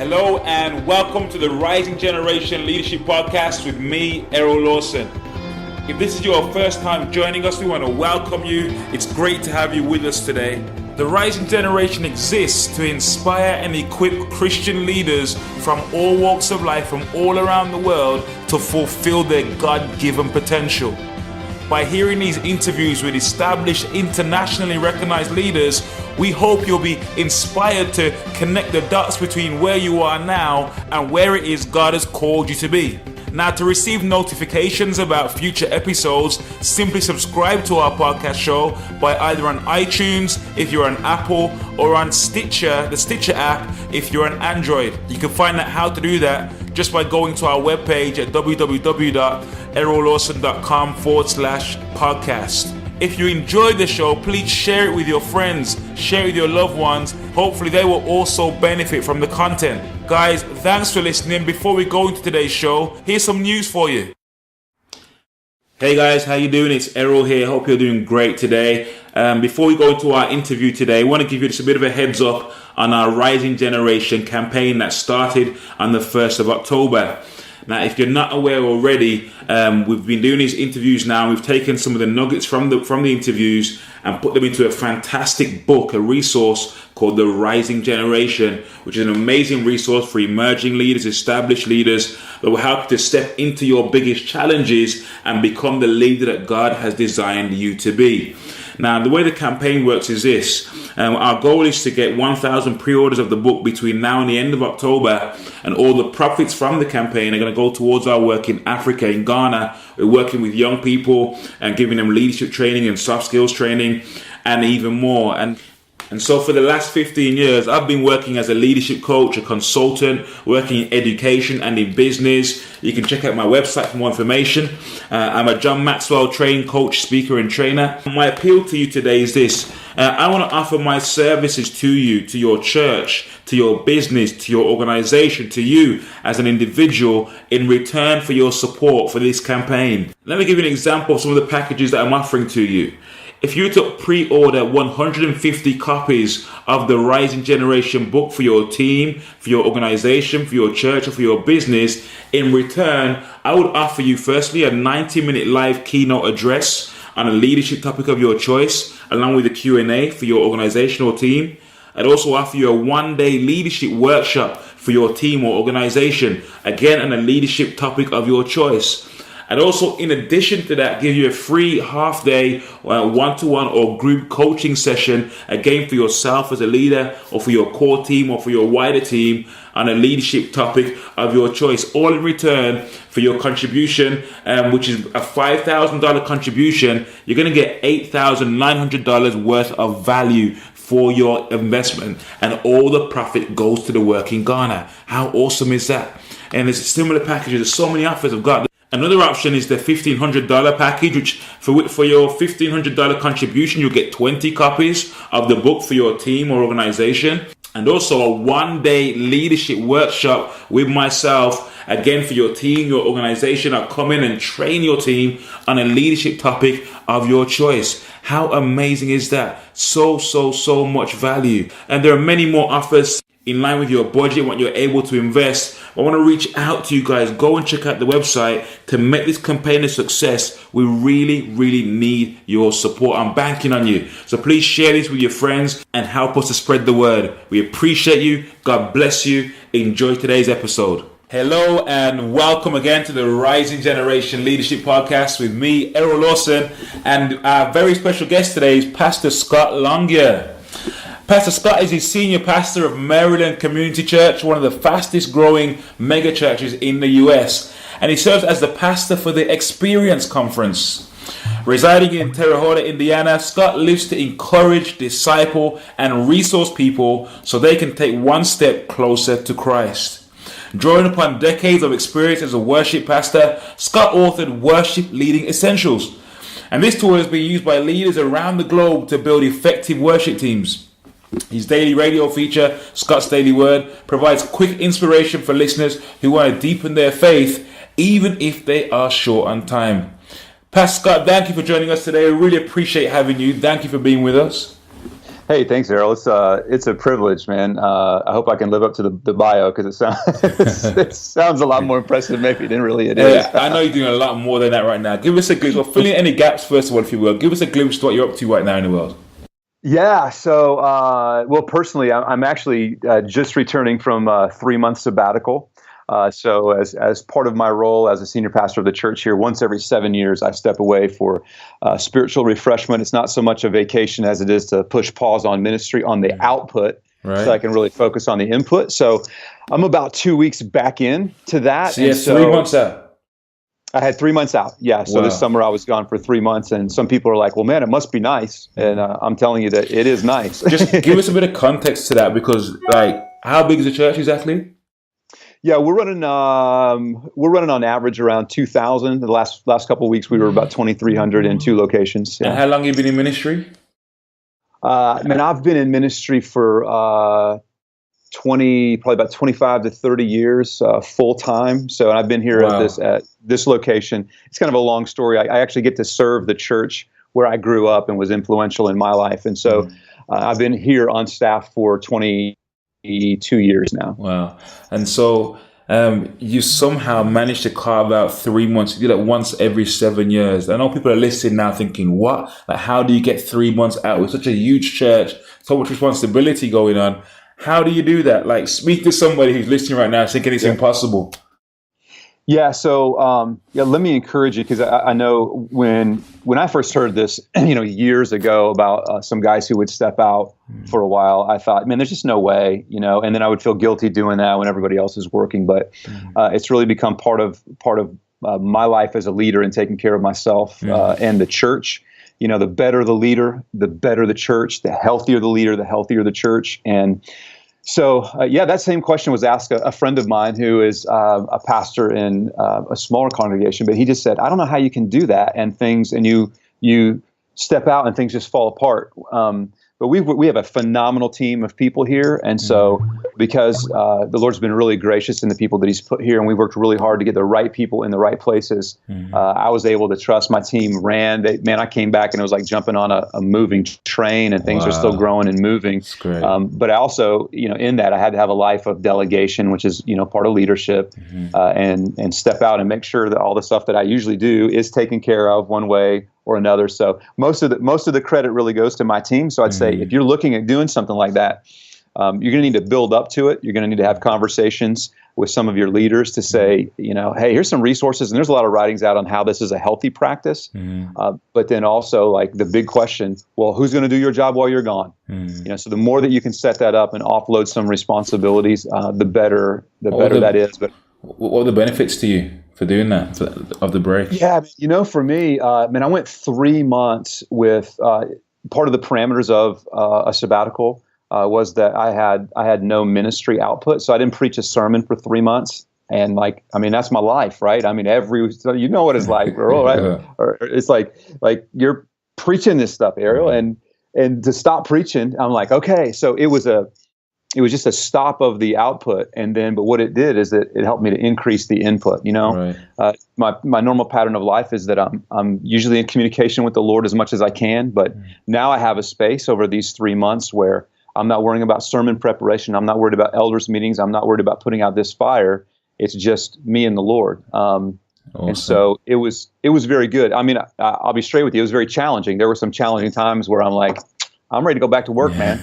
Hello and welcome to the Rising Generation Leadership Podcast with me, Errol Lawson. If this is your first time joining us, we want to welcome you. It's great to have you with us today. The Rising Generation exists to inspire and equip Christian leaders from all walks of life, from all around the world, to fulfill their God-given potential. By hearing these interviews with established, internationally recognized leaders, we hope you'll be inspired to connect the dots between where you are now and where it is God has called you to be. Now, to receive notifications about future episodes, simply subscribe to our podcast show by either on iTunes if you're on Apple, or on Stitcher, the Stitcher app if you're on Android. You can find out how to do that just by going to our webpage at www.errollawson.com/podcast. If you enjoyed the show, please share it with your friends, share it with your loved ones. Hopefully they will also benefit from the content. Guys, thanks for listening. Before we go into today's show, here's some news for you. Hey guys, how you doing? It's Errol here. Hope you're doing great today. Before we go into our interview today, I want to give you just a bit of a heads up on our Rising Generation campaign that started on the 1st of October. Now, if you're not aware already, we've been doing these interviews now. We've taken some of the nuggets from the interviews and put them into a fantastic book, a resource called The Rising Generation, which is an amazing resource for emerging leaders, established leaders that will help you to step into your biggest challenges and become the leader that God has designed you to be. Now, the way the campaign works is this. Our goal is to get 1,000 pre-orders of the book between now and the end of October, and all the profits from the campaign are going to go towards our work in Africa, in Ghana. We're working with young people and giving them leadership training and soft skills training and even more. And so for the last 15 years, I've been working as a leadership coach, a consultant, working in education and in business. You can check out my website for more information. I'm a John Maxwell trained coach, speaker and trainer. My appeal to you today is this. I want to offer my services to you, to your church, to your business, to your organization, to you as an individual in return for your support for this campaign. Let me give you an example of some of the packages that I'm offering to you. If you were to pre-order 150 copies of the Rising Generation book for your team, for your organization, for your church, or for your business, in return, I would offer you firstly a 90-minute live keynote address on a leadership topic of your choice, along with a Q&A for your organization or team. I'd also offer you a one-day leadership workshop for your team or organization, again on a leadership topic of your choice. And also, in addition to that, give you a free half-day one-to-one or group coaching session, again for yourself as a leader or for your core team or for your wider team on a leadership topic of your choice, all in return for your contribution, which is a $5,000 contribution. You're going to get $8,900 worth of value for your investment, and all the profit goes to the work in Ghana. How awesome is that? And there's similar packages. There's so many offers I've got. Another option is the $1,500 package, which for your $1,500 contribution, you'll get 20 copies of the book for your team or organization. And also a one-day leadership workshop with myself, again for your team, your organization. I'll come in and train your team on a leadership topic of your choice. How amazing is that? So much value. And there are many more offers in line with your budget, what you're able to invest. I want to reach out to you guys. Go and check out the website to make this campaign a success. We really need your support. I'm banking on you. So please share this with your friends and help us to spread the word. We appreciate you. God bless you. Enjoy today's episode. Hello and welcome again to the Rising Generation Leadership Podcast with me, Errol Lawson, and our very special guest today is Pastor Scot Longyear. Pastor Scott is the senior pastor of Maryland Community Church, one of the fastest growing mega churches in the US. And he serves as the pastor for the Experience Conference. Residing in Terre Haute, Indiana, Scott lives to encourage, disciple, and resource people so they can take one step closer to Christ. Drawing upon decades of experience as a worship pastor, Scott authored Worship Leading Essentials. And this tool has been used by leaders around the globe to build effective worship teams. His daily radio feature, Scott's Daily Word, provides quick inspiration for listeners who want to deepen their faith, even if they are short on time. Pastor Scott, thank you for joining us today. We really appreciate having you. Thank you for being with us. Hey, thanks, Errol. It's a privilege, man. I hope I can live up to the bio because it sounds a lot more impressive maybe than really it is. I know you're doing a lot more than that right now. Give us a glimpse, or fill in any gaps first of all, if you will. Give us a glimpse to what you're up to right now in the world. Yeah. So, well, personally, I'm actually just returning from a 3-month sabbatical. So as part of my role as a senior pastor of the church here, once every 7 years, I step away for spiritual refreshment. It's not so much a vacation as it is to push pause on ministry, on the output, so I can really focus on the input. So I'm about 2 weeks back in to that. So, 3 months out. I had 3 months out. Yeah. So This summer I was gone for 3 months, and some people are like, well, man, it must be nice. And I'm telling you that it is nice. Just give us a bit of context to that, because like, how big is the church exactly? Yeah, we're running on average around 2,000. The last couple of weeks we were about 2,300 in 2 locations. Yeah. And how long have you been in ministry? Man, I've been in ministry for probably about 25 to 30 years full time. So, and I've been here at this location. It's kind of a long story. I actually get to serve the church where I grew up and was influential in my life. And so I've been here on staff for 22 years now. Wow. And so you somehow managed to carve out 3 months. You do that once every 7 years. I know people are listening now thinking, what? Like, how do you get 3 months out with such a huge church, so much responsibility going on? How do you do that? Like, speak to somebody who's listening right now thinking it's impossible. Yeah. So, let me encourage you, because I know when I first heard this, years ago about some guys who would step out for a while, I thought, man, there's just no way, and then I would feel guilty doing that when everybody else is working. But it's really become part of my life as a leader and taking care of myself and the church. The better the leader, the better the church. The healthier the leader, the healthier the church. And so, that same question was asked a friend of mine who is a pastor in a smaller congregation, but he just said, I don't know how you can do that and you step out and things just fall apart. But we have a phenomenal team of people here. And so because the Lord's been really gracious in the people that he's put here, and we worked really hard to get the right people in the right places, I was able to trust my team ran. I came back and it was like jumping on a moving train, and things are still growing and moving. That's great. But I also, in that I had to have a life of delegation, which is, part of leadership, and step out and make sure that all the stuff that I usually do is taken care of one way or another. So most of the credit really goes to my team. So I'd say if you're looking at doing something like that, you're going to need to build up to it. You're going to need to have conversations with some of your leaders to say, hey, here's some resources. And there's a lot of writings out on how this is a healthy practice. But then also, like, the big question, well, who's going to do your job while you're gone? So the more that you can set that up and offload some responsibilities, the better that is. But what are the benefits to you for doing that, of the break? Yeah, for me, I went 3 months with part of the parameters of a sabbatical was that I had no ministry output, so I didn't preach a sermon for 3 months. And that's my life, right? So you know what it's like, Errol, right? Or it's like you're preaching this stuff, Errol, and to stop preaching, I'm like, okay, so it was just a stop of the output, but what it did is it helped me to increase the input. Right. My normal pattern of life is that I'm usually in communication with the Lord as much as I can, but now I have a space over these 3 months where I'm not worrying about sermon preparation. I'm not worried about elders meetings. I'm not worried about putting out this fire. It's just me and the Lord. Awesome. And so it was very good. I'll be straight with you. It was very challenging. There were some challenging times where I'm like, I'm ready to go back to work, man.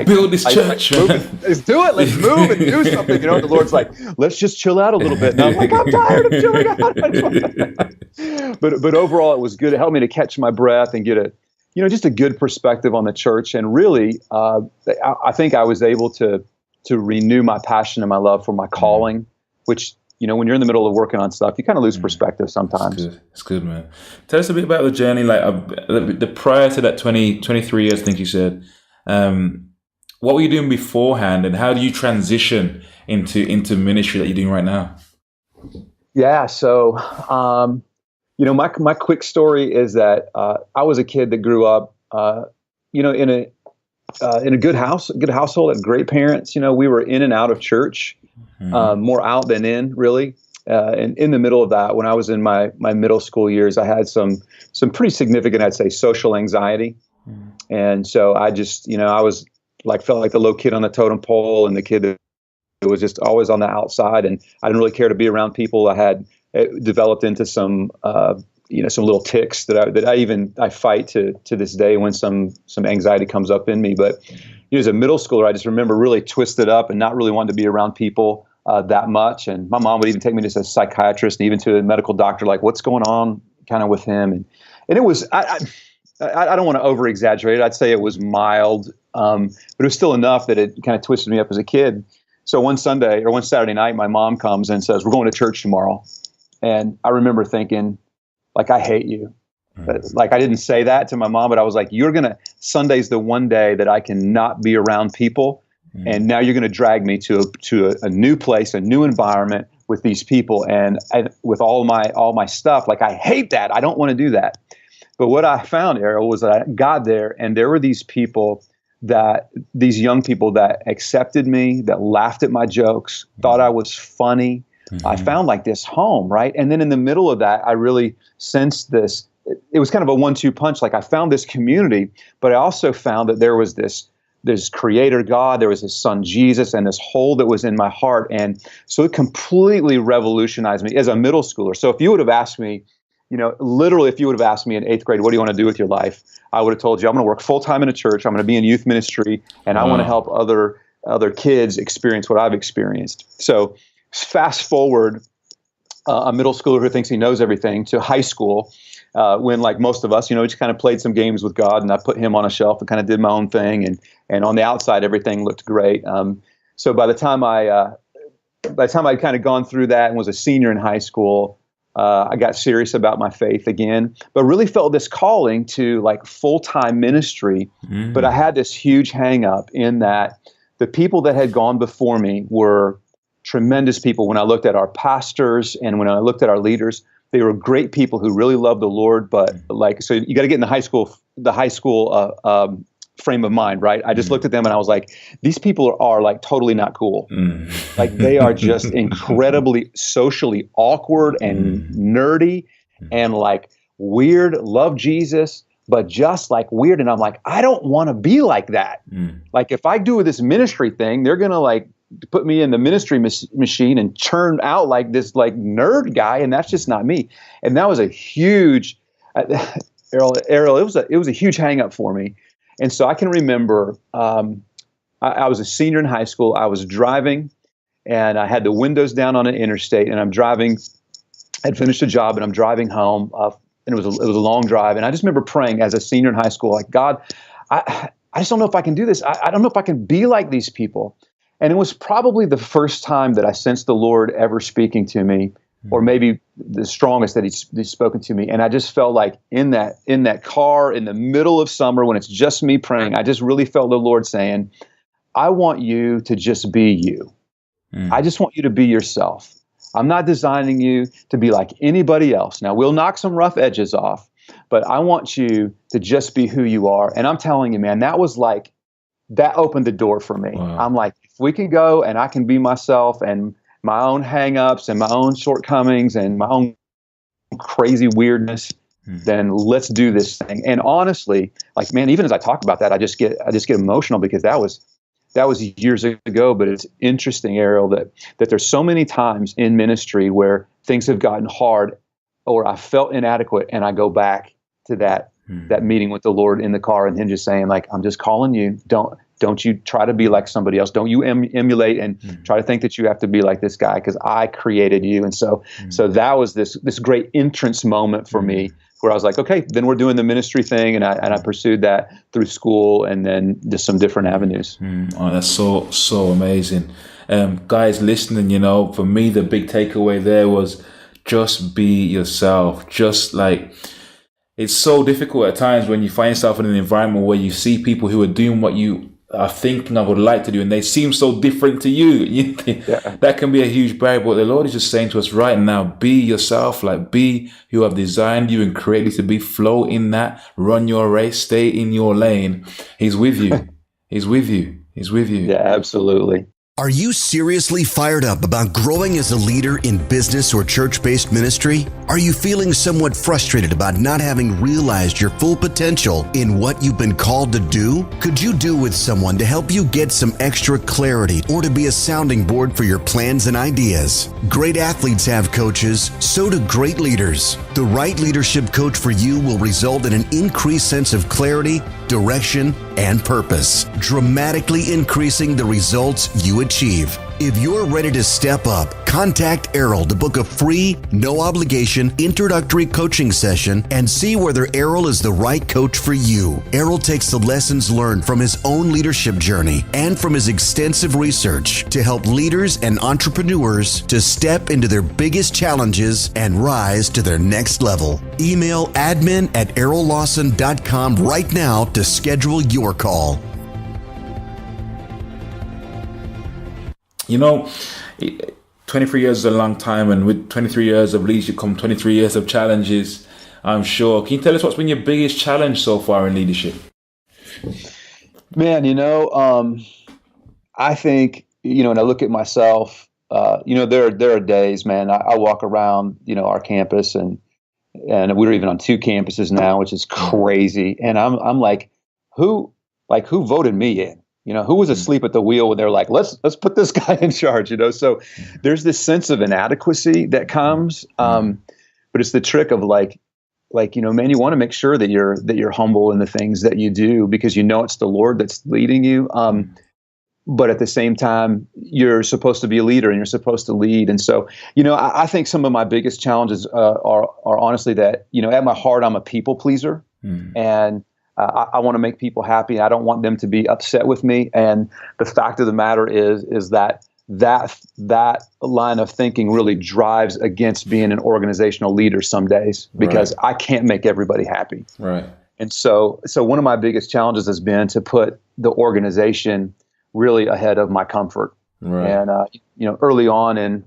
Build this church. Let's do it. Let's move and do something. The Lord's like, let's just chill out a little bit. And I'm like, I'm tired of chilling out. But overall, it was good. It helped me to catch my breath and get just a good perspective on the church. And really, I think I was able to renew my passion and my love for my calling, which, when you're in the middle of working on stuff, you kind of lose perspective sometimes. It's good, man. Tell us a bit about the journey, the prior to that 23 years, I think you said. What were you doing beforehand, and how do you transition into ministry that you're doing right now? Yeah, so, my quick story is that I was a kid that grew up, in a good household, had great parents. We were in and out of church. More out than in, really. And in the middle of that, when I was in my middle school years, I had some pretty significant, I'd say, social anxiety. And so I just, I was like, felt like the low kid on the totem pole and the kid that was just always on the outside. And I didn't really care to be around people. I had developed into some, some little tics that I fight to this day when some anxiety comes up in me. But as a middle schooler, I just remember really twisted up and not really wanting to be around people that much. And my mom would even take me to a psychiatrist and even to a medical doctor, like, what's going on kind of with him. And it was, I don't want to over exaggerate it. I'd say it was mild, but it was still enough that it kind of twisted me up as a kid. So one Saturday night, my mom comes and says, we're going to church tomorrow. And I remember thinking, like, I hate you. Like, I didn't say that to my mom, but I was like, Sunday's the one day that I can not be around people. And now you're going to drag me to a new place, a new environment with these people. And with all my stuff, like, I hate that. I don't want to do that. But what I found, Errol, was that I got there and there were these young people that accepted me, that laughed at my jokes, thought I was funny. I found like this home, right? And then in the middle of that, I really sensed this. It was kind of a 1-2 punch. Like, I found this community, but I also found that there was this creator God, there was his son Jesus, and this hole that was in my heart. And so it completely revolutionized me as a middle schooler. So if you would have asked me, literally, if you would have asked me in 8th grade, what do you want to do with your life? I would have told you, I'm going to work full-time in a church. I'm going to be in youth ministry, and I want to help other kids experience what I've experienced. So fast forward a middle schooler who thinks he knows everything to high school, when, like most of us, just kind of played some games with God, and I put him on a shelf and kind of did my own thing. And on the outside, everything looked great. So by the time I'd kind of gone through that and was a senior in high school, I got serious about my faith again, but really felt this calling to like full-time ministry. But I had this huge hang up in that the people that had gone before me were tremendous people. When I looked at our pastors and when I looked at our leaders, they were great people who really loved the Lord. But so you got to get in the high school frame of mind, right? I just looked at them and I was like, these people are like totally not cool. Like, they are just incredibly socially awkward and nerdy and like weird, love Jesus, but just like weird. And I'm like, I don't want to be like that. Like, if I do this ministry thing, they're going to like put me in the ministry machine and churn out like this like nerd guy. And that's just not me. And that was a huge, Errol, it was a huge hang up for me. And so I can remember I was a senior in high school. I was driving and I had the windows down on an interstate, and I'm driving. I'd finished a job and I'm driving home, and it was a long drive. And I just remember praying as a senior in high school, like, God, I just don't know if I can do this. I don't know if I can be like these people. And it was probably the first time that I sensed the Lord ever speaking to me, or maybe the strongest that he's spoken to me. And I just felt like in that car in the middle of summer when it's just me praying, I just really felt the Lord saying, I want you to just be you. I just want you to be yourself. I'm not designing you to be like anybody else. Now, we'll knock some rough edges off, but I want you to just be who you are. And I'm telling you, man, that opened the door for me. Wow. I'm like, if we can go and I can be myself and my own hang-ups and my own shortcomings and my own crazy weirdness, then let's do this thing. And honestly, like, man, even as I talk about that, I just get emotional, because that was years ago. But it's interesting, Errol, that there's so many times in ministry where things have gotten hard or I felt inadequate, and I go back to that meeting with the Lord in the car, and him just saying, like, I'm just calling you. Don't you try to be like somebody else. Don't you emulate and try to think that you have to be like this guy, because I created you. And so that was this great entrance moment for me, where I was like, okay, then we're doing the ministry thing. And I pursued that through school and then just some different avenues. Oh, that's so amazing. Guys listening, for me, the big takeaway there was just be yourself. Just like, it's so difficult at times when you find yourself in an environment where you see people who are doing what you are thinking of, would like to do, and they seem so different to you. That can be a huge barrier. But the Lord is just saying to us right now, be yourself, like, be who I've designed you and created you to be. Flow in that, run your race, stay in your lane. He's with you. He's with you. He's with you. Yeah, absolutely. Are you seriously fired up about growing as a leader in business or church-based ministry? Are you feeling somewhat frustrated about not having realized your full potential in what you've been called to do? Could you do with someone to help you get some extra clarity or to be a sounding board for your plans and ideas? Great athletes have coaches, so do great leaders. The right leadership coach for you will result in an increased sense of clarity, direction, and purpose, dramatically increasing the results you achieve. If you're ready to step up, contact Errol to book a free, no obligation introductory coaching session and see whether Errol is the right coach for you. Errol takes the lessons learned from his own leadership journey and from his extensive research to help leaders and entrepreneurs to step into their biggest challenges and rise to their next level. Email admin@errollawson.com right now to schedule your call. You know, 23 years is a long time, and with 23 years of leadership come 23 years of challenges, I'm sure. Can you tell us what's been your biggest challenge so far in leadership? Man, I think, and I look at myself, there are days, man, I walk around, our campus and we're even on 2 campuses now, which is crazy. And I'm like, who voted me in? Who was asleep at the wheel when they're like, let's put this guy in charge, So there's this sense of inadequacy that comes. But it's the trick of man, you want to make sure that you're humble in the things that you do because it's the Lord that's leading you. But at the same time, you're supposed to be a leader and you're supposed to lead. And so, I think some of my biggest challenges are honestly that, at my heart, I'm a people pleaser. And I want to make people happy. I don't want them to be upset with me. And the fact of the matter is that line of thinking really drives against being an organizational leader some days because I can't make everybody happy. Right. And so one of my biggest challenges has been to put the organization really ahead of my comfort. Right. And early on in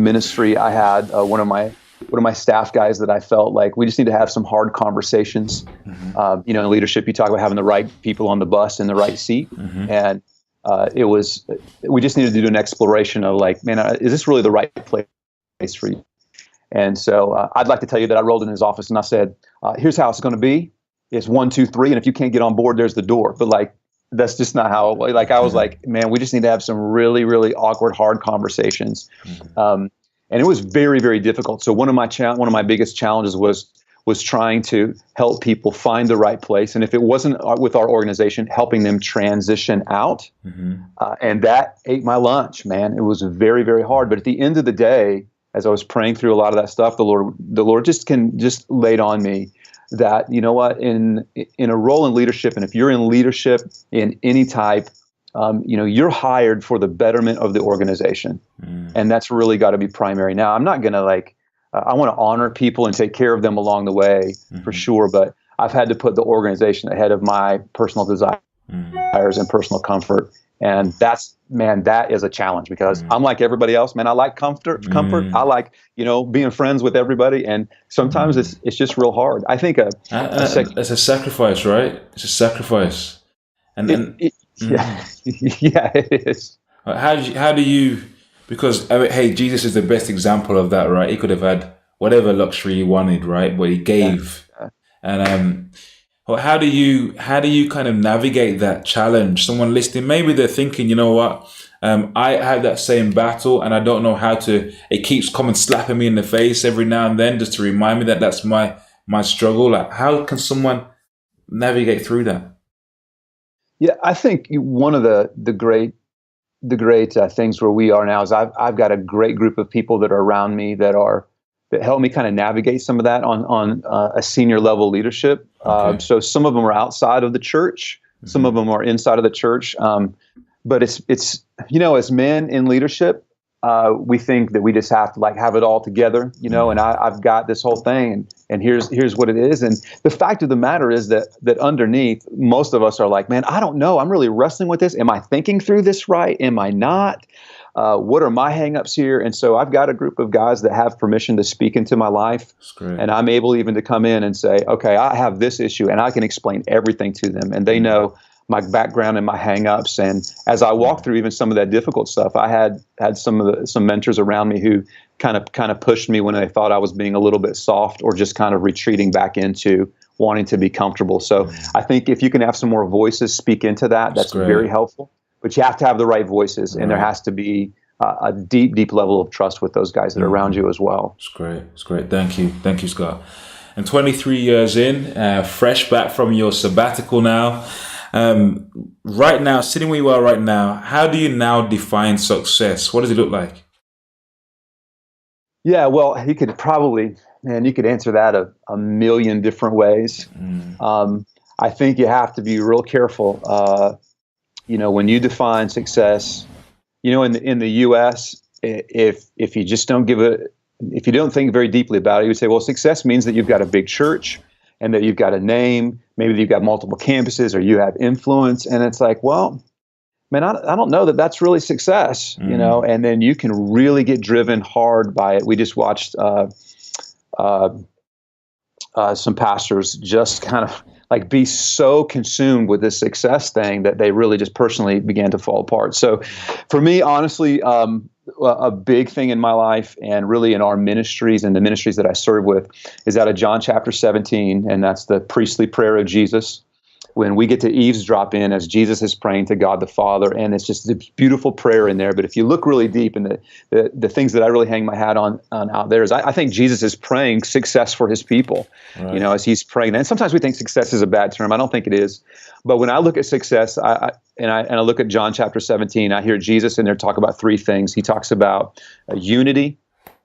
ministry, I had one of my staff guys that I felt like we just need to have some hard conversations. In leadership, you talk about having the right people on the bus in the right seat. And we just needed to do an exploration of man, is this really the right place for you? And so I'd like to tell you that I rolled in his office and I said, here's how it's going to be. It's 1, 2, 3. And if you can't get on board, there's the door. But that's just not how, I was like, man, we just need to have some really, really awkward, hard conversations. And it was very, very difficult. So one of my biggest challenges was trying to help people find the right place. And if it wasn't with our organization, helping them transition out. And that ate my lunch, man. It was very, very hard. But at the end of the day, as I was praying through a lot of that stuff, the Lord just laid on me that, in a role in leadership, and if you're in leadership in any type, you're hired for the betterment of the organization. And that's really got to be primary. Now, I'm not going to I want to honor people and take care of them along the way for sure. But I've had to put the organization ahead of my personal desires and personal comfort. And that is a challenge because I'm like everybody else, man. I like comfort. I like, being friends with everybody. And sometimes it's just real hard. I think it's a sacrifice, right? It's a sacrifice. Yeah, it is. How do you? Because hey, Jesus is the best example of that, right? He could have had whatever luxury he wanted, right? But he gave. Yeah. And how do you kind of navigate that challenge? Someone listening, maybe they're thinking, you know what? I have that same battle, and I don't know how to. It keeps coming slapping me in the face every now and then, just to remind me that that's my struggle. How can someone navigate through that? Yeah, I think one of the great things where we are now is I've got a great group of people that are around me that help me kind of navigate some of that on a senior level leadership. Okay. So some of them are outside of the church, some of them are inside of the church. But it's as men in leadership, we think that we just have to have it all together, and I've got this whole thing and here's what it is. And the fact of the matter is that underneath, most of us are like, man, I don't know. I'm really wrestling with this. Am I thinking through this right? Am I not? What are my hangups here? And so I've got a group of guys that have permission to speak into my life. And I'm able even to come in and say, okay, I have this issue and I can explain everything to them. And they know my background and my hang-ups. And as I walked through even some of that difficult stuff, I had some mentors around me who kind of pushed me when they thought I was being a little bit soft or just kind of retreating back into wanting to be comfortable. So I think if you can have some more voices speak into that, that's very helpful. But you have to have the right voices, and there has to be a deep level of trust with those guys that are around you as well. It's great. It's great. Thank you, Scott. And 23 years in, fresh back from your sabbatical now. Right now, sitting where you are right now, how do you now define success? What does it look like? Yeah, well, you could answer that a million different ways. I think you have to be real careful. When you define success, in the U.S., if you just don't if you don't think very deeply about it, you would say, well, success means that you've got a big church and that you've got a name, maybe that you've got multiple campuses or you have influence. And it's like, well, man, I don't know that that's really success, and then you can really get driven hard by it. We just watched some pastors just kind of like be so consumed with this success thing that they really just personally began to fall apart. So for me, honestly, a big thing in my life and really in our ministries and the ministries that I serve with is out of John chapter 17, and that's the priestly prayer of Jesus. When we get to eavesdrop in as Jesus is praying to God the Father, and it's just a beautiful prayer in there. But if you look really deep, and the things that I really hang my hat on out there is I think Jesus is praying success for his people, right. As he's praying. And sometimes we think success is a bad term. I don't think it is. But when I look at success, I look at John chapter 17, I hear Jesus in there talk about three things. He talks about unity,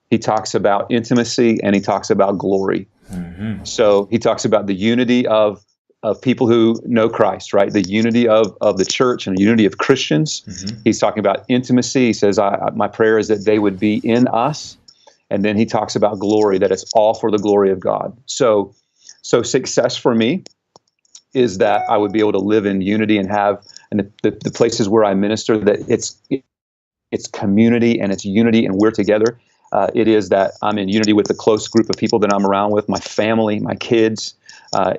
he talks about intimacy, and he talks about glory. Mm-hmm. So he talks about the unity of people who know Christ, right? The unity of the church and the unity of Christians. Mm-hmm. He's talking about intimacy. He says, my prayer is that they would be in us. And then he talks about glory, that it's all for the glory of God. So success for me is that I would be able to live in unity and have, and the places where I minister, that it's community and it's unity and we're together. It is that I'm in unity with the close group of people that I'm around with, my family, my kids.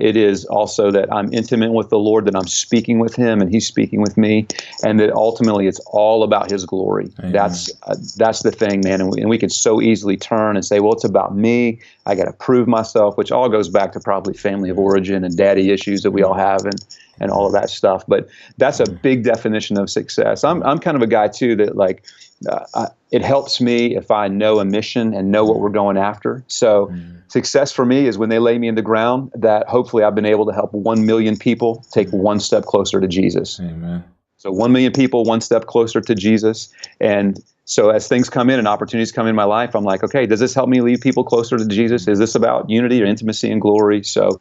It is also that I'm intimate with the Lord, that I'm speaking with him and he's speaking with me, and that ultimately it's all about his glory. Amen. That's the thing, man. And we can so easily turn and say, well, it's about me. I got to prove myself, which all goes back to probably family of origin and daddy issues that we all have and all of that stuff. But that's a big definition of success. I'm kind of a guy too that it helps me if I know a mission and know what we're going after. So success for me is when they lay me in the ground, that hopefully I've been able to help 1 million people take one step closer to Jesus. Amen. So 1 million people, one step closer to Jesus. And so as things come in and opportunities come in my life, I'm like, okay, does this help me lead people closer to Jesus? Is this about unity or intimacy and glory? So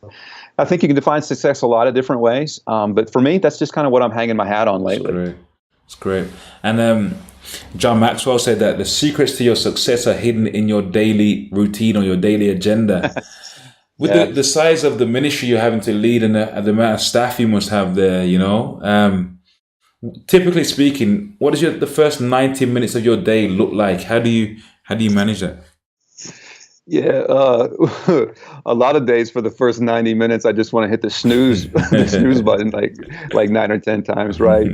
I think you can define success a lot of different ways. But for me, that's just kind of what I'm hanging my hat on lately. It's great. And John Maxwell said that the secrets to your success are hidden in your daily routine or your daily agenda. With the size of the ministry you're having to lead and the amount of staff you must have there, typically speaking, what does the first 90 minutes of your day look like? How do you manage that? Yeah, a lot of days for the first 90 minutes, I just want to hit the snooze button like 9 or 10 times, right?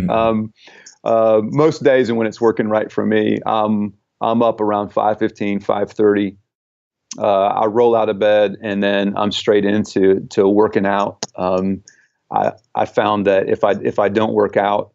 Most days, and when it's working right for me, I'm up around 5:15, 5:30. I roll out of bed and then I'm straight into working out. I found that if I don't work out,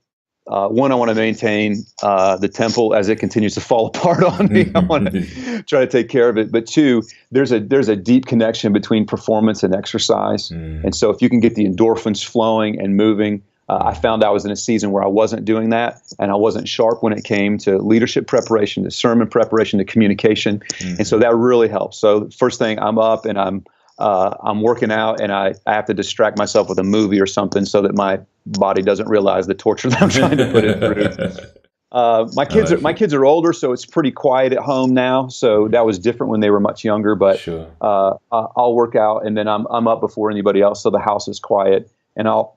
one, I want to maintain the temple as it continues to fall apart on me. I want to try to take care of it. But two, there's a deep connection between performance and exercise. And so if you can get the endorphins flowing and moving, I found I was in a season where I wasn't doing that, and I wasn't sharp when it came to leadership preparation, to sermon preparation, to communication. And so that really helps. So first thing, I'm up and I'm working out, and I have to distract myself with a movie or something so that my body doesn't realize the torture that I'm trying to put it through. My kids are older, so it's pretty quiet at home now. So that was different when they were much younger. But sure. I'll work out, and then I'm up before anybody else, so the house is quiet, and I'll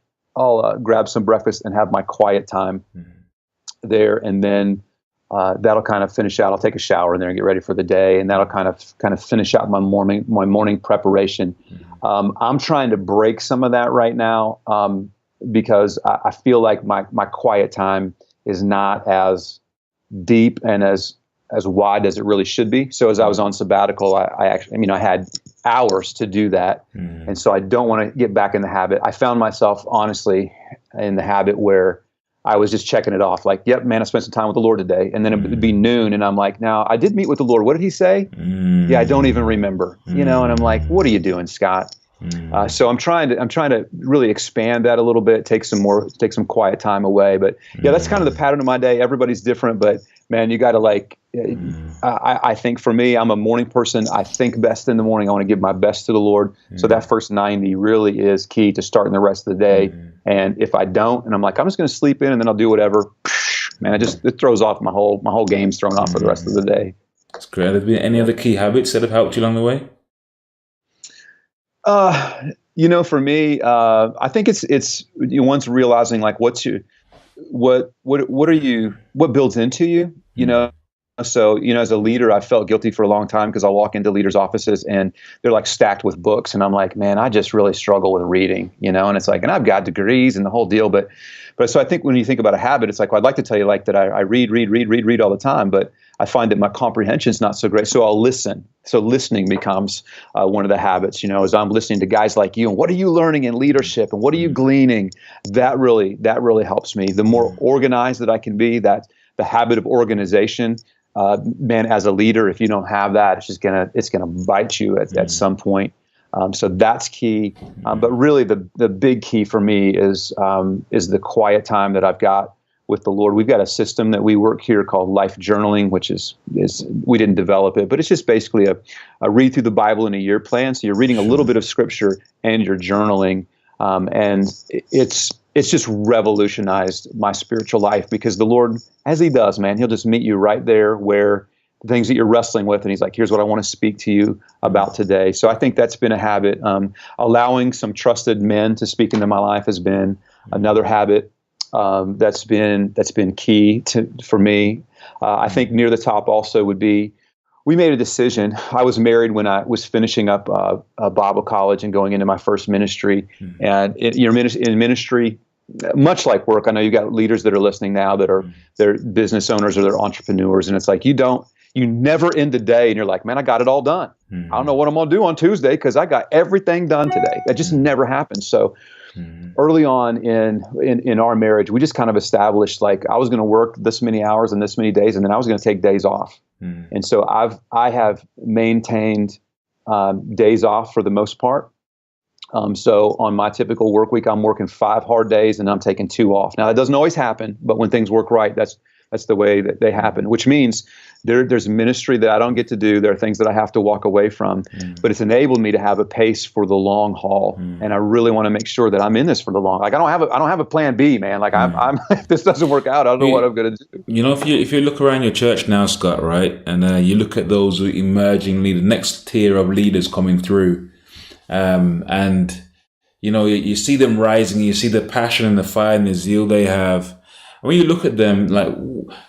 grab some breakfast and have my quiet time there, and then that'll kind of finish out. I'll take a shower in there and get ready for the day, and that'll kind of finish out my morning preparation. I'm trying to break some of that right now. because I feel like my quiet time is not as deep and as wide as it really should be. So as I was on sabbatical, I actually, I had hours to do that. And so I don't want to get back in the habit. I found myself honestly in the habit where I was just checking it off. Like, yep, man, I spent some time with the Lord today. And then it would be noon and I'm like, now I did meet with the Lord. What did he say? Yeah, I don't even remember, and I'm like, what are you doing, Scott? So I'm trying to really expand that a little bit, take some quiet time away. But yeah, that's kind of the pattern of my day. Everybody's different, but man, you got to I think for me, I'm a morning person. I think best in the morning. I want to give my best to the Lord. So that first 90 really is key to starting the rest of the day. And if I don't, and I'm like, I'm just going to sleep in and then I'll do whatever, man, it throws off my whole game's thrown off for the rest of the day. That's great. Have there been any other key habits that have helped you along the way? For me, I think it's once realizing like what builds into you, So, as a leader, I felt guilty for a long time because I'll walk into leaders' offices and they're like stacked with books. And I'm like, man, I just really struggle with reading, and it's like, and I've got degrees and the whole deal. But so I think when you think about a habit, it's like, well, I'd like to tell you like that I read all the time, but I find that my comprehension is not so great. So I'll listen. So listening becomes one of the habits, as I'm listening to guys like you and what are you learning in leadership and what are you gleaning? That really helps me. The more organized that I can be, that the habit of organization, man, as a leader, if you don't have that, it's gonna bite you at some point. So that's key. But really, the big key for me is the quiet time that I've got with the Lord. We've got a system that we work here called life journaling, which is we didn't develop it, but it's just basically a read through the Bible in a year plan. So you're reading a little bit of Scripture and you're journaling, and it's just revolutionized my spiritual life because the Lord, as he does, man, he'll just meet you right there where the things that you're wrestling with. And he's like, here's what I want to speak to you about today. So I think that's been a habit. Allowing some trusted men to speak into my life has been another habit that's been key for me. I think near the top also would be, we made a decision. I was married when I was finishing up Bible college and going into my first ministry. And in ministry, much like work, I know you got leaders that are listening now that are they're business owners or they're entrepreneurs, and it's like you never end the day and you're like, man, I got it all done. I don't know what I'm gonna do on Tuesday because I got everything done today. That just never happens. So early on in our marriage, we just kind of established like I was going to work this many hours and this many days, and then I was going to take days off. And so I have maintained days off for the most part. So on my typical work week, I'm working 5 hard days and I'm taking 2 off. Now that doesn't always happen, but when things work right, that's the way that they happen, which means there's ministry that I don't get to do. There are things that I have to walk away from, but it's enabled me to have a pace for the long haul. And I really want to make sure that I'm in this for the long. Like I don't have a plan B, man. Like I'm if this doesn't work out, I don't know what I'm going to do. If you look around your church now, Scott, right, and you look at those emerging leaders, next tier of leaders coming through, and you see them rising, you see the passion and the fire and the zeal they have. When you look at them, like,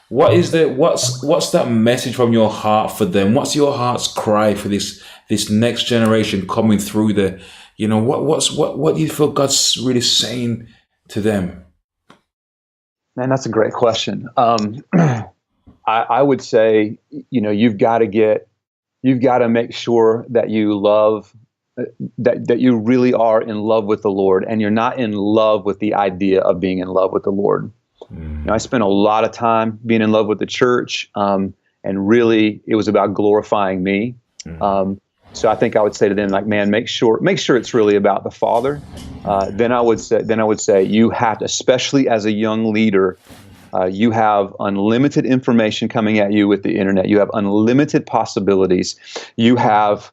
what's that message from your heart for them? What's your heart's cry for this next generation coming through what do you feel God's really saying to them? Man, that's a great question. I would say, you've got to make sure that you love, that you really are in love with the Lord, and you're not in love with the idea of being in love with the Lord. I spent a lot of time being in love with the church, and really it was about glorifying me. So I think I would say to them, like, man, make sure it's really about the Father. Then I would say you have to, especially as a young leader, you have unlimited information coming at you with the internet. You have unlimited possibilities. You have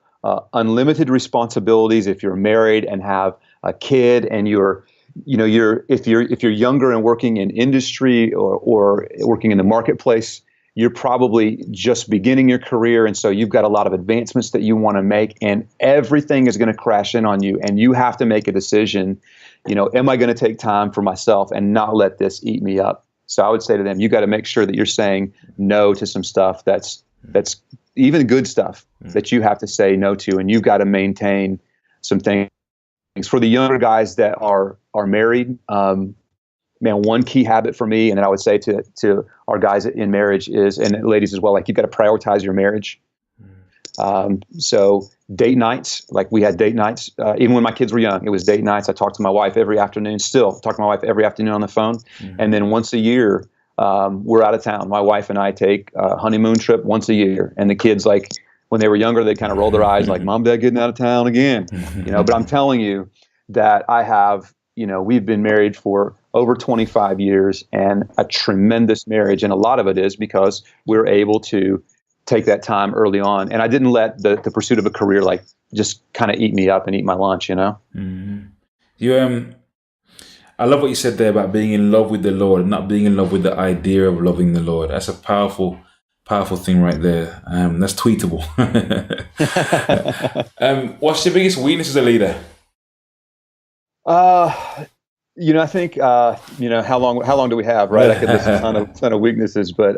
unlimited responsibilities if you're married and have a kid, and if you're younger and working in industry or working in the marketplace, you're probably just beginning your career, and so you've got a lot of advancements that you want to make, and everything is going to crash in on you, and you have to make a decision. Am I going to take time for myself and not let this eat me up? So I would say to them, you got to make sure that you're saying no to some stuff that's even good stuff that you have to say no to, and you've got to maintain some things. For the younger guys that are are married, man, one key habit for me, and then I would say to our guys in marriage is, and ladies as well, like, you've got to prioritize your marriage. So date nights, like we had date nights, even when my kids were young, it was date nights. I talked to my wife every afternoon, still talk to my wife every afternoon on the phone. And then once a year, we're out of town. My wife and I take a honeymoon trip once a year. And the kids, like, when they were younger, they kind of roll their eyes like, Mom, Dad getting out of town again, but I'm telling you that I have, we've been married for over 25 years and a tremendous marriage. And a lot of it is because we're able to take that time early on. And I didn't let the pursuit of a career like just kind of eat me up and eat my lunch, You, I love what you said there about being in love with the Lord, not being in love with the idea of loving the Lord. That's a powerful thing right there. That's tweetable. What's your biggest weakness as a leader? I think, how long do we have, right? I could list a ton of weaknesses, but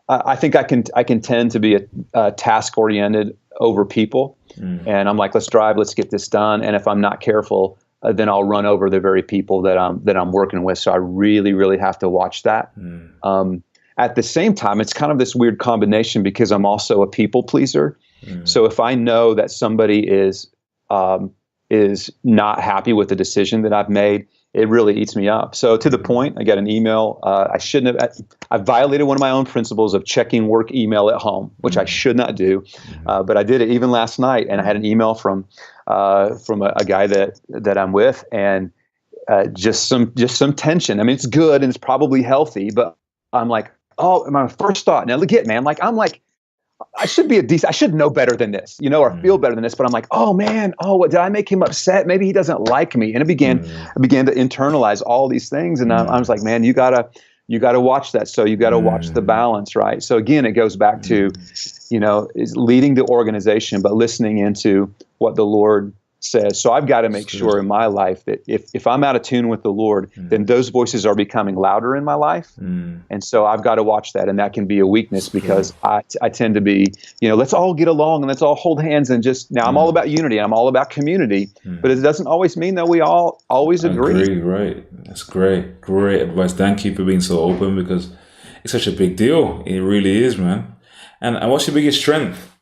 I think I can tend to be a task oriented over people. And I'm like, let's drive, let's get this done. And if I'm not careful, then I'll run over the very people that I'm working with. So I really, really have to watch that. At the same time, it's kind of this weird combination because I'm also a people pleaser. So if I know that somebody is not happy with the decision that I've made, it really eats me up. So to the point, I got an email. I violated one of my own principles of checking work email at home, which I should not do. But I did it even last night, and I had an email from a guy that I'm with, and just some tension. I mean, it's good and it's probably healthy, but I'm like, oh, my first thought. Now look at, man, I should know better than this, or feel better than this. But I'm like, oh man, what did I make him upset? Maybe he doesn't like me. And I began to internalize all these things. And I was like, man, you gotta watch that. So you gotta watch the balance, right? So again, it goes back to, is leading the organization, but listening into what the Lord says. So I've got to make sure in my life that if I'm out of tune with the Lord, then those voices are becoming louder in my life. And so I've got to watch that. And that can be a weakness because I tend to be, let's all get along and let's all hold hands and just, now I'm all about unity. I'm all about community, but it doesn't always mean that we all always agree. Right. That's great. Great advice. Thank you for being so open because it's such a big deal. It really is, man. And what's your biggest strength?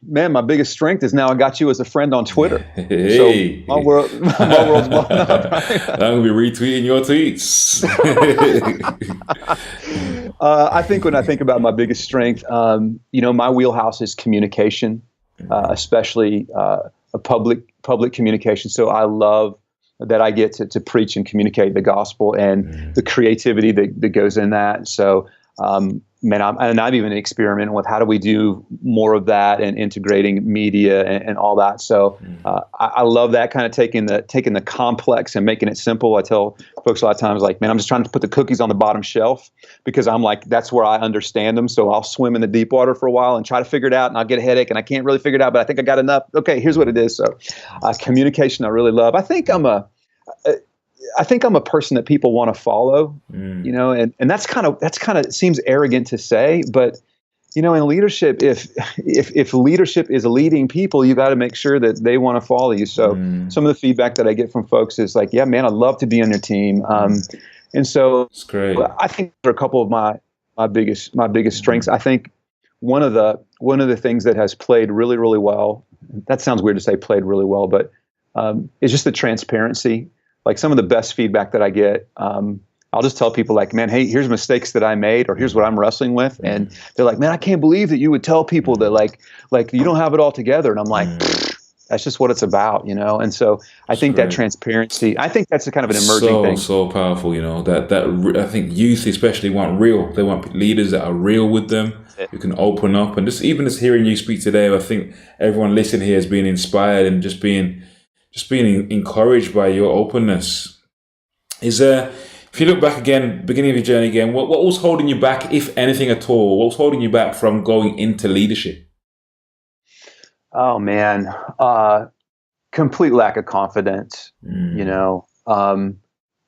Man, my biggest strength is now I got you as a friend on Twitter. Hey. So my world's blown up. Right? I'm going to be retweeting your tweets. I think when I think about my biggest strength, my wheelhouse is communication, especially a public communication. So I love that I get to preach and communicate the gospel and the creativity that goes in that. So man, I've even experimented with how do we do more of that and integrating media and all that. So I love that kind of taking the complex and making it simple. I tell folks a lot of times, like, man, I'm just trying to put the cookies on the bottom shelf because I'm like, that's where I understand them. So I'll swim in the deep water for a while and try to figure it out, and I'll get a headache and I can't really figure it out, but I think I got enough. Okay, here's what it is. So communication, I really love. I think I'm a person that people want to follow, and that's kind of seems arrogant to say, but in leadership, if leadership is leading people, you got to make sure that they want to follow you. So some of the feedback that I get from folks is like, yeah, man, I'd love to be on your team. And so it's great. I think there are a couple of my biggest strengths. I think one of the things that has played really, really well, that sounds weird to say played really well, but is just the transparency. Like some of the best feedback that I get, I'll just tell people like, man, hey, here's mistakes that I made, or here's what I'm wrestling with. And they're like, man, I can't believe that you would tell people that like you don't have it all together. And I'm like, that's just what it's about, And so I think that transparency, I think that's a kind of an emerging thing. So powerful, that I think youth especially want real. They want leaders that are real with them, who can open up. And just hearing you speak today, I think everyone listening here has been inspired and just being encouraged by your openness. Is there, if you look back again, beginning of your journey again, what was holding you back, if anything at all? What was holding you back from going into leadership? Oh man, complete lack of confidence.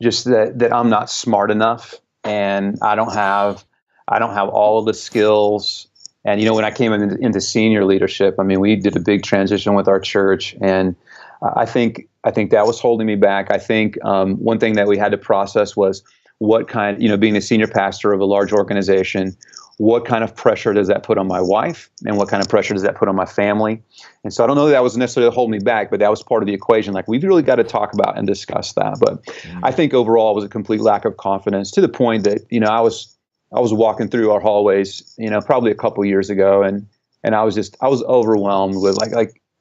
Just that I'm not smart enough, and I don't have all of the skills. And when I came into senior leadership, I mean, we did a big transition with our church, and I think I think that was holding me back. I think one thing that we had to process was what kind, being a senior pastor of a large organization, what kind of pressure does that put on my wife, and what kind of pressure does that put on my family? And so I don't know that was necessarily holding me back, but that was part of the equation. Like, we've really got to talk about and discuss that. But I think overall it was a complete lack of confidence, to the point that, I was walking through our hallways, probably a couple years ago, and I was overwhelmed with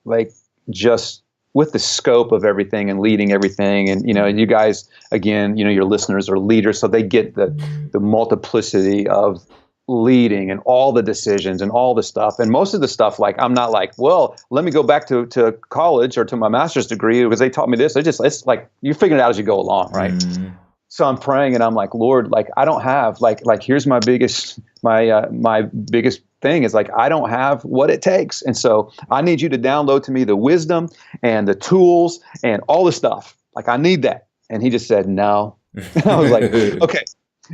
like just with the scope of everything and leading everything. And, you guys, again, your listeners are leaders, so they get the multiplicity of leading and all the decisions and all the stuff. And most of the stuff, like, I'm not like, well, let me go back to college or to my master's degree because they taught me this. It's like, you figure it out as you go along, right? Mm-hmm. So I'm praying and I'm like, Lord, like, I don't have like here's my biggest thing is like, I don't have what it takes. And so I need you to download to me the wisdom and the tools and all the stuff. Like, I need that. And he just said, no. And I was like, okay,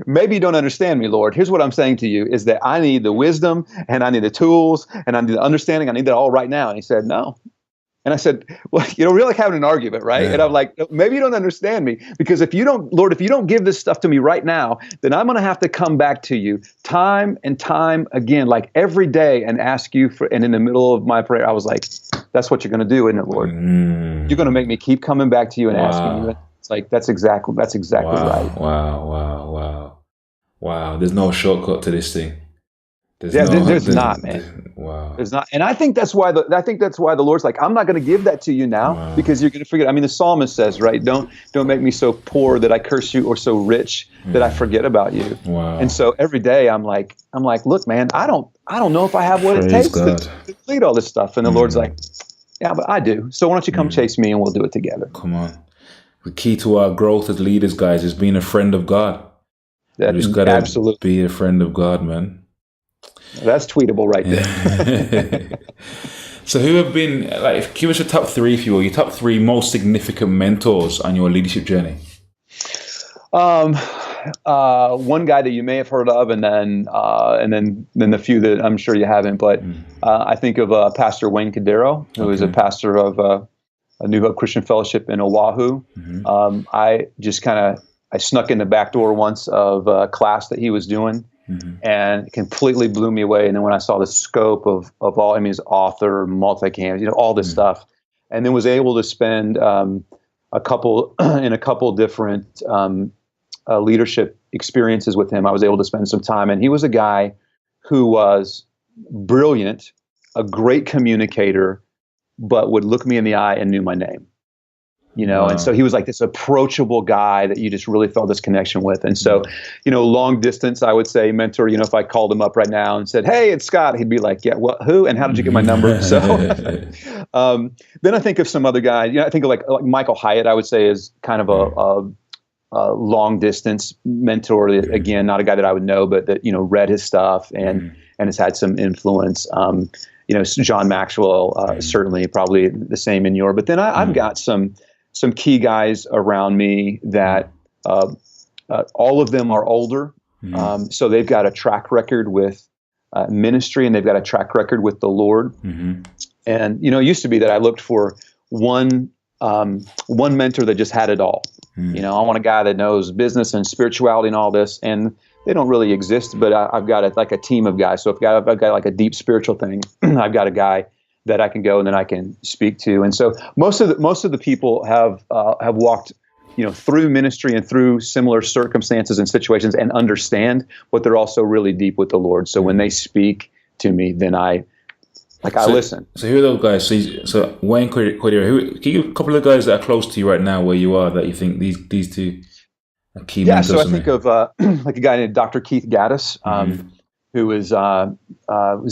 maybe you don't understand me, Lord. Here's what I'm saying to you is that I need the wisdom and I need the tools and I need the understanding. I need that all right now. And he said, no. And I said, well, we're like having an argument, right? Yeah. And I'm like, maybe you don't understand me, because if you don't give this stuff to me right now, then I'm going to have to come back to you time and time again, like every day, and ask you for, and in the middle of my prayer, I was like, that's what you're going to do, isn't it, Lord? You're going to make me keep coming back to you and asking you. It's like, that's exactly right. Wow. There's no shortcut to this thing. There's not, man. Wow. There's not, and I think that's why the Lord's like, I'm not going to give that to you now, because you're going to forget. I mean, the psalmist says, right? Don't make me so poor that I curse you, or so rich that I forget about you. Wow. And so every day I'm like, look, man, I don't know if I have what it takes to complete all this stuff. And the Lord's like, yeah, but I do. So why don't you come chase me and we'll do it together? Come on. The key to our growth as leaders, guys, is being a friend of God. You just got to be a friend of God, man. That's tweetable right there. So who have been, like, give us your top three, if you will, your top three most significant mentors on your leadership journey? One guy that you may have heard of, and then the few that I'm sure you haven't, but I think of Pastor Wayne Cadero, who is a pastor of a New Hope Christian Fellowship in Oahu. I snuck in the back door once of a class that he was doing. And it completely blew me away. And then when I saw the scope of all, I mean, he's author, multi-cam, all this stuff, and then was able to spend a couple different leadership experiences with him. I was able to spend some time, and he was a guy who was brilliant, a great communicator, but would look me in the eye and knew my name. And so he was like this approachable guy that you just really felt this connection with. And so, long distance, I would say mentor, if I called him up right now and said, hey, it's Scott, he'd be like, yeah, what, who, and how did you get my number? So then I think of some other guy, I think of like Michael Hyatt, I would say is kind of a long distance mentor. Again, not a guy that I would know, but that, read his stuff and has had some influence. John Maxwell, certainly probably the same in your, but then I've got some key guys around me that all of them are older. So they've got a track record with ministry, and they've got a track record with the Lord. And, it used to be that I looked for one mentor that just had it all. I want a guy that knows business and spirituality and all this, and they don't really exist, but I've got a team of guys. So if I've got like a deep spiritual thing, I've got a guy that I can go and then I can speak to. And so most of the people have walked, through ministry and through similar circumstances and situations and understand, but they're also really deep with the Lord. So when they speak to me, then I listen. So who are those guys? So Wayne Cadero, can you give a couple of guys that are close to you right now where you are that you think these two are key mentors? Yeah, so I think of like a guy named Dr. Keith Gaddis, who was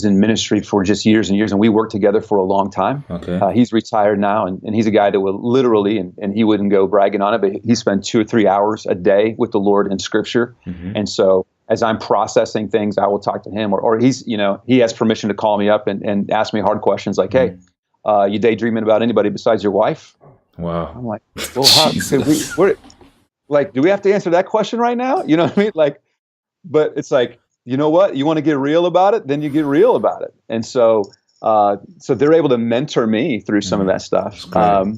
in ministry for just years and years, and we worked together for a long time. Okay. He's retired now, and he's a guy that will literally, and he wouldn't go bragging on it, but he spent 2 or 3 hours a day with the Lord in Scripture. And so as I'm processing things, I will talk to him, or he's, he has permission to call me up and ask me hard questions like, hey, you daydreaming about anybody besides your wife? Wow. I'm like, well, do we have to answer that question right now? You know what I mean? Like, but it's like, you know what? You want to get real about it? Then you get real about it. And so so they're able to mentor me through some of that stuff.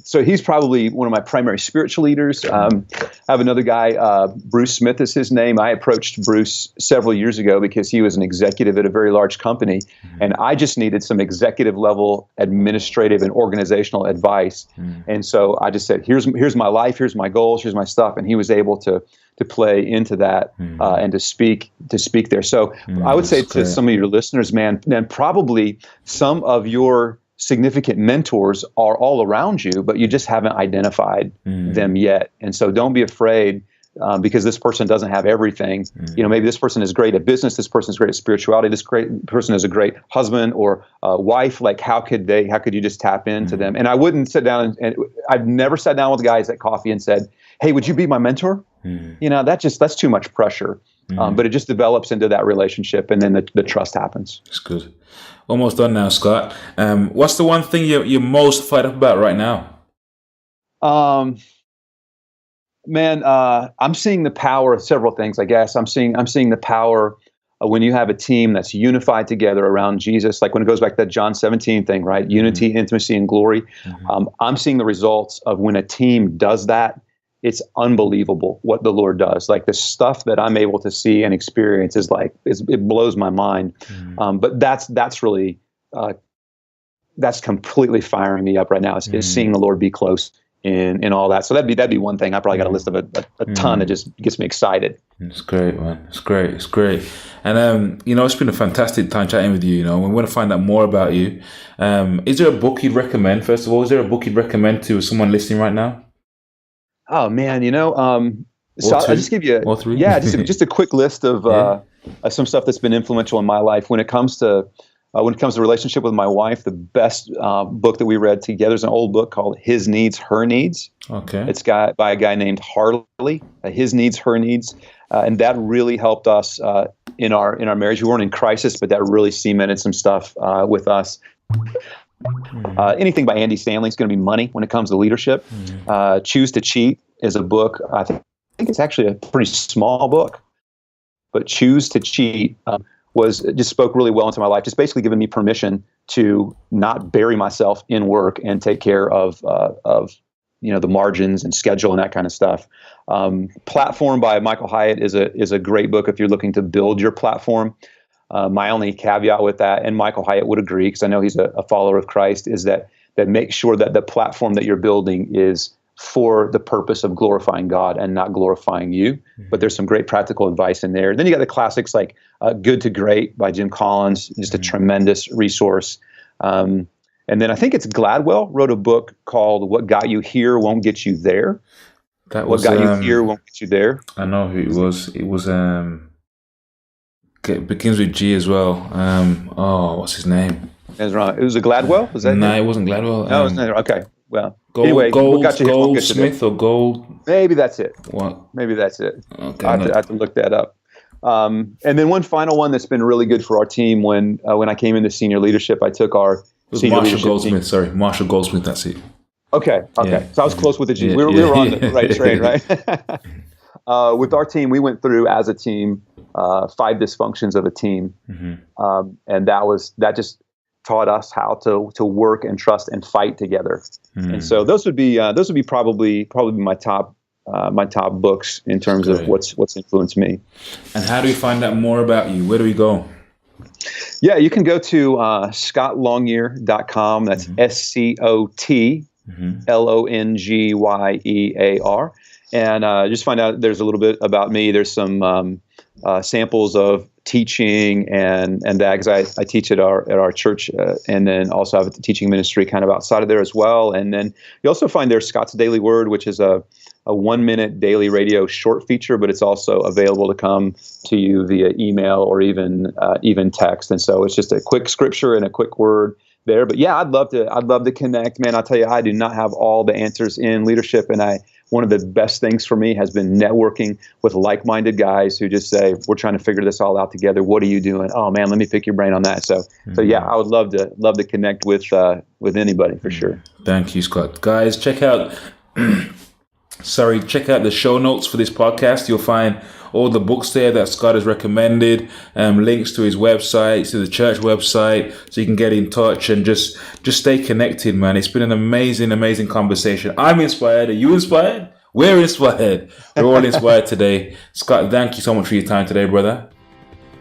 So he's probably one of my primary spiritual leaders. I have another guy, Bruce Smith is his name. I approached Bruce several years ago because he was an executive at a very large company, and I just needed some executive level administrative and organizational advice. And so I just said, here's my life, here's my goals, here's my stuff, and he was able to play into that and to speak there. So I would say to some of your listeners, man, probably some of your significant mentors are all around you, but you just haven't identified them yet. And so don't be afraid because this person doesn't have everything. Maybe this person is great at business. This person is great at spirituality. This person is a great husband or wife. Like, how could you just tap into them? And I wouldn't sit down and I've never sat down with guys at coffee and said, hey, would you be my mentor? That's too much pressure. But it just develops into that relationship, and then the trust happens. That's good. Almost done now, Scott. What's the one thing you're most fired up about right now? I'm seeing the power of several things, I guess. I'm seeing the power when you have a team that's unified together around Jesus, like when it goes back to that John 17 thing, right? Unity, intimacy, and glory. I'm seeing the results of when a team does that. It's unbelievable what the Lord does. Like, the stuff that I'm able to see and experience is it blows my mind. But that's really, that's completely firing me up right now. Is seeing the Lord be close in all that. So that'd be one thing. I probably got a list of a ton that just gets me excited. It's great, man. It's great. And it's been a fantastic time chatting with you. We want to find out more about you. Is there a book you'd recommend? First of all, is there a book you'd recommend to someone listening right now? Oh man, so I'll just give you just a quick list of some stuff that's been influential in my life. When it comes to relationship with my wife, the best book that we read together is an old book called His Needs, Her Needs. Okay. It's by a guy named Harley. His Needs, Her Needs, and that really helped us in our marriage. We weren't in crisis, but that really cemented some stuff with us. Anything by Andy Stanley is going to be money when it comes to leadership. Choose to Cheat is a book. I think it's actually a pretty small book, but Choose to Cheat just spoke really well into my life. Just basically giving me permission to not bury myself in work and take care of the margins and schedule and that kind of stuff. Platform by Michael Hyatt is a great book if you're looking to build your platform. My only caveat with that, and Michael Hyatt would agree because I know he's a follower of Christ, is that make sure that the platform that you're building is for the purpose of glorifying God and not glorifying you. But there's some great practical advice in there. Then you got the classics like Good to Great by Jim Collins, just a tremendous resource. And then I think it's Gladwell wrote a book called What Got You Here Won't Get You There. What Got You Here Won't Get You There. I know who it was. It was it begins with G as well. What's his name? That's wrong. It was a Gladwell? Was that? No, it wasn't Gladwell. No, it wasn't. Okay. Well, anyway, Goldsmith or Gold. Maybe that's it. What? Maybe that's it. Okay. I have to look that up. And then one final one that's been really good for our team when I came into senior leadership, I took our senior Marshall leadership Goldsmith. team. Sorry, Marshall Goldsmith. That's it. Okay. Yeah. So I was close with the G. We were on the right train, right? With our team, we went through as a team 5 dysfunctions of a team, and that just taught us how to work and trust and fight together. And so those would be probably my top books in terms of what's influenced me. And how do we find out more about you? Where do we go? Yeah, you can go to scotlongyear.com. That's SCOT LONGYEAR. And just find out there's a little bit about me. There's some samples of teaching and that, because I teach at our church, and then also have a teaching ministry kind of outside of there as well. And then you also find there's Scott's Daily Word, which is a 1-minute daily radio short feature, but it's also available to come to you via email or even text. And so it's just a quick scripture and a quick word there. But yeah, I'd love to connect, man. I'll tell you, I do not have all the answers in leadership, and one of the best things for me has been networking with like-minded guys who just say, we're trying to figure this all out together. What are you doing? Oh man, let me pick your brain on that. So yeah, I would love to connect with anybody for sure. Thank you, Scott. Guys, check out check out the show notes for this podcast. You'll find all the books there that Scott has recommended, links to his website, to the church website, so you can get in touch and just stay connected, man. It's been an amazing conversation. I'm inspired. Are you inspired? We're inspired. We're all inspired today. Scott, thank you so much for your time today, brother.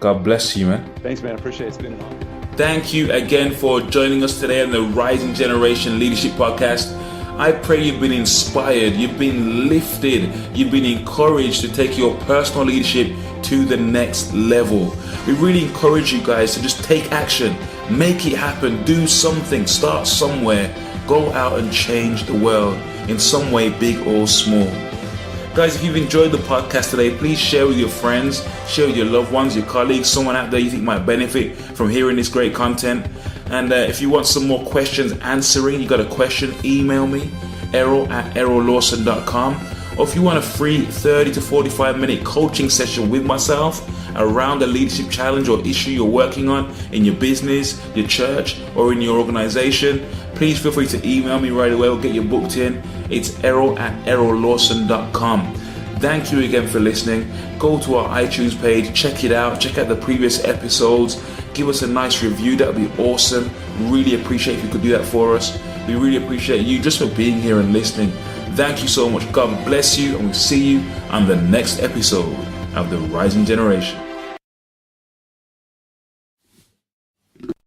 God bless you, man. Thanks, man. I appreciate it. It's been an honor. Thank you again for joining us today on the Rising Generation Leadership Podcast. I pray you've been inspired, you've been lifted, you've been encouraged to take your personal leadership to the next level. We really encourage you guys to just take action, make it happen, do something, start somewhere, go out and change the world in some way, big or small. Guys, if you've enjoyed the podcast today, please share with your friends, share with your loved ones, your colleagues, someone out there you think might benefit from hearing this great content. And if you want some more questions answering, you got a question, email me, Errol at errollawson.com. Or if you want a free 30 to 45 minute coaching session with myself around a leadership challenge or issue you're working on in your business, your church, or in your organization, please feel free to email me right away. We'll get you booked in. It's Errol at errollawson.com. Thank you again for listening. Go to our iTunes page, check it out, check out the previous episodes. Give us a nice review, that would be awesome. Really appreciate if you could do that for us. We really appreciate you just for being here and listening. Thank you so much. God bless you, and we'll see you on the next episode of The Rising Generation.